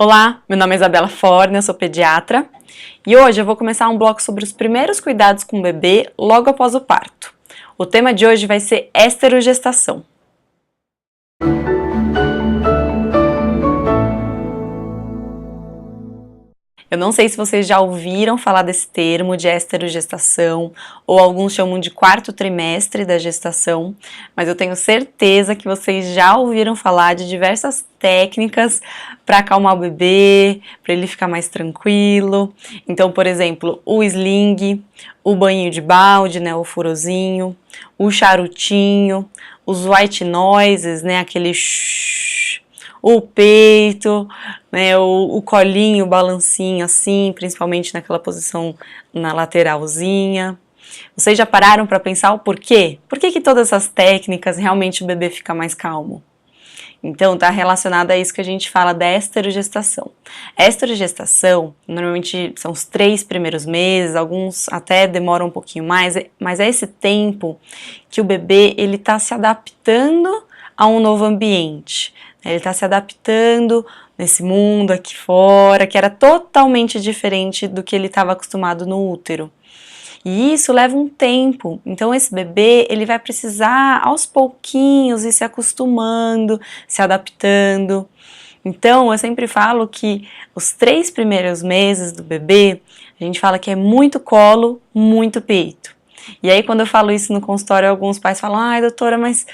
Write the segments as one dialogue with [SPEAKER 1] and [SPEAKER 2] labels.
[SPEAKER 1] Olá, meu nome é Isabela Forne, eu sou pediatra e hoje eu vou começar um bloco sobre os primeiros cuidados com o bebê logo após o parto. O tema de hoje vai ser esterogestação. Eu não sei se vocês já ouviram falar desse termo de esterogestação, ou alguns chamam de quarto trimestre da gestação, mas eu tenho certeza que vocês já ouviram falar de diversas técnicas para acalmar o bebê, para ele ficar mais tranquilo. Então, por exemplo, o sling, o banho de balde, né, o furozinho, o charutinho, os white noises, né, aquele o peito, né, o colinho, o balancinho assim, principalmente naquela posição na lateralzinha. Vocês já pararam para pensar o porquê? Por que todas essas técnicas realmente o bebê fica mais calmo? Então, está relacionado a isso que a gente fala da esterogestação. A esterogestação, normalmente são os 3 primeiros meses, alguns até demoram um pouquinho mais, mas é esse tempo que o bebê ele está se adaptando a um novo ambiente. Ele está se adaptando nesse mundo aqui fora, que era totalmente diferente do que ele estava acostumado no útero. E isso leva um tempo, então esse bebê ele vai precisar aos pouquinhos ir se acostumando, se adaptando. Então eu sempre falo que os 3 primeiros meses do bebê, a gente fala que é muito colo, muito peito. E aí quando eu falo isso no consultório, alguns pais falam, ai doutora, mas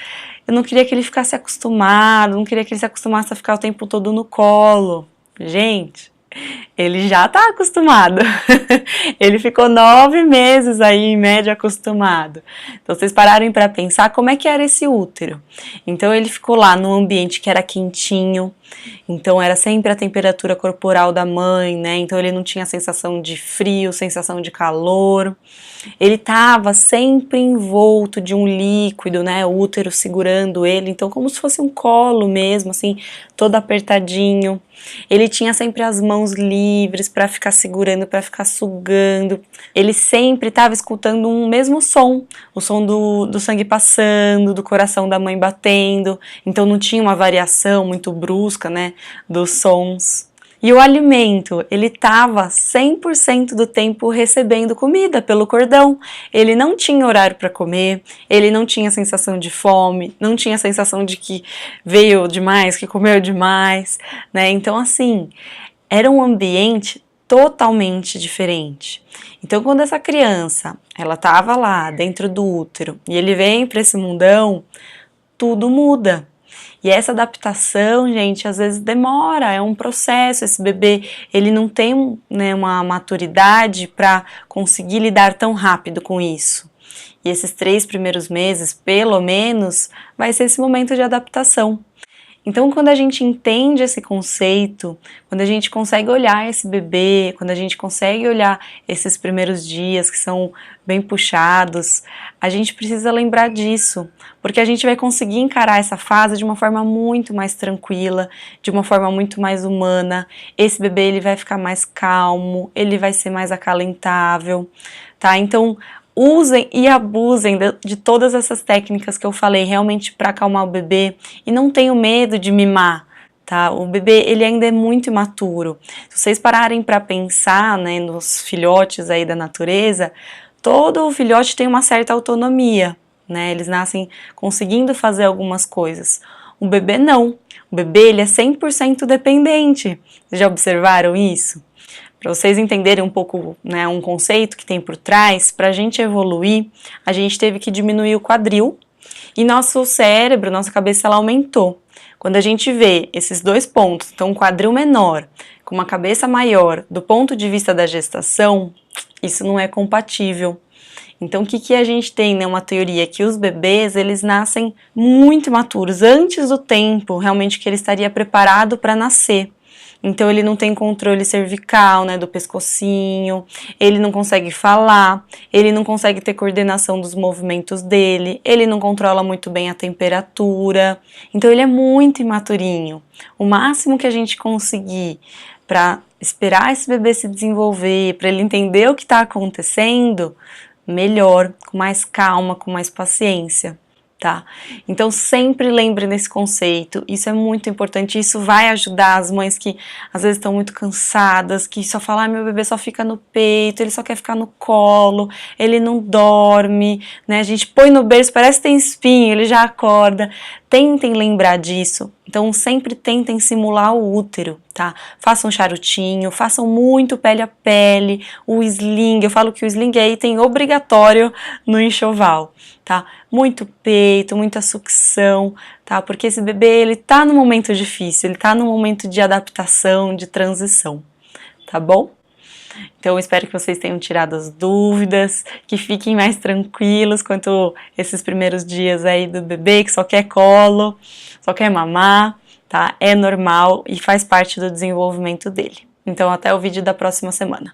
[SPEAKER 1] eu não queria que ele ficasse acostumado, não queria que ele se acostumasse a ficar o tempo todo no colo. Gente, ele já tá acostumado. Ele ficou 9 meses aí, em média, acostumado. Então, vocês pararem para pensar como é que era esse útero. Então, ele ficou lá num ambiente que era quentinho. Então, era sempre a temperatura corporal da mãe, né? Então, ele não tinha sensação de frio, sensação de calor. Ele estava sempre envolto de um líquido, né? O útero segurando ele. Então, como se fosse um colo mesmo, assim, todo apertadinho. Ele tinha sempre as mãos livres para ficar segurando, para ficar sugando. Ele sempre estava escutando um mesmo som, o som do sangue passando, do coração da mãe batendo. Então não tinha uma variação muito brusca, né, dos sons. E o alimento, ele estava 100% do tempo recebendo comida pelo cordão. Ele não tinha horário para comer, ele não tinha sensação de fome, não tinha sensação de que veio demais, que comeu demais, né? Então, assim, era um ambiente totalmente diferente. Então, quando essa criança, ela estava lá dentro do útero e ele vem para esse mundão, tudo muda. E essa adaptação, gente, às vezes demora, é um processo. Esse bebê, ele não tem, né, uma maturidade para conseguir lidar tão rápido com isso. E esses 3 primeiros meses, pelo menos, vai ser esse momento de adaptação. Então, quando a gente entende esse conceito, quando a gente consegue olhar esse bebê, quando a gente consegue olhar esses primeiros dias que são bem puxados, a gente precisa lembrar disso, porque a gente vai conseguir encarar essa fase de uma forma muito mais tranquila, de uma forma muito mais humana. Esse bebê ele vai ficar mais calmo, ele vai ser mais acalentável, tá? Então, usem e abusem de todas essas técnicas que eu falei, realmente para acalmar o bebê, e não tenham medo de mimar, tá? O bebê, ele ainda é muito imaturo. Se vocês pararem para pensar, né, nos filhotes aí da natureza, todo filhote tem uma certa autonomia, né? Eles nascem conseguindo fazer algumas coisas. O bebê não. O bebê, ele é 100% dependente. Vocês já observaram isso? Para vocês entenderem um pouco, né, um conceito que tem por trás, para a gente evoluir, a gente teve que diminuir o quadril e nosso cérebro, nossa cabeça, ela aumentou. Quando a gente vê esses 2 pontos, então um quadril menor com uma cabeça maior do ponto de vista da gestação, isso não é compatível. Então, o que a gente tem, né, uma teoria que os bebês, eles nascem muito imaturos, antes do tempo realmente que ele estaria preparado para nascer. Então ele não tem controle cervical, né, do pescocinho, ele não consegue falar, ele não consegue ter coordenação dos movimentos dele, ele não controla muito bem a temperatura, então ele é muito imaturinho. O máximo que a gente conseguir para esperar esse bebê se desenvolver, para ele entender o que está acontecendo, melhor, com mais calma, com mais paciência. tá? Então sempre lembre desse conceito, isso é muito importante, isso vai ajudar as mães que às vezes estão muito cansadas, que só falam, meu bebê só fica no peito, ele só quer ficar no colo, ele não dorme, né? A gente põe no berço, parece que tem espinho, ele já acorda. Tentem lembrar disso, então sempre tentem simular o útero, tá? Façam charutinho, façam muito pele a pele, o sling, eu falo que o sling é item obrigatório no enxoval, tá? Muito peito, muita sucção, tá? Porque esse bebê, ele tá num momento difícil, ele tá num momento de adaptação, de transição, tá bom? Então eu espero que vocês tenham tirado as dúvidas, que fiquem mais tranquilos quanto esses primeiros dias aí do bebê que só quer colo, só quer mamar, tá? É normal e faz parte do desenvolvimento dele. Então até o vídeo da próxima semana.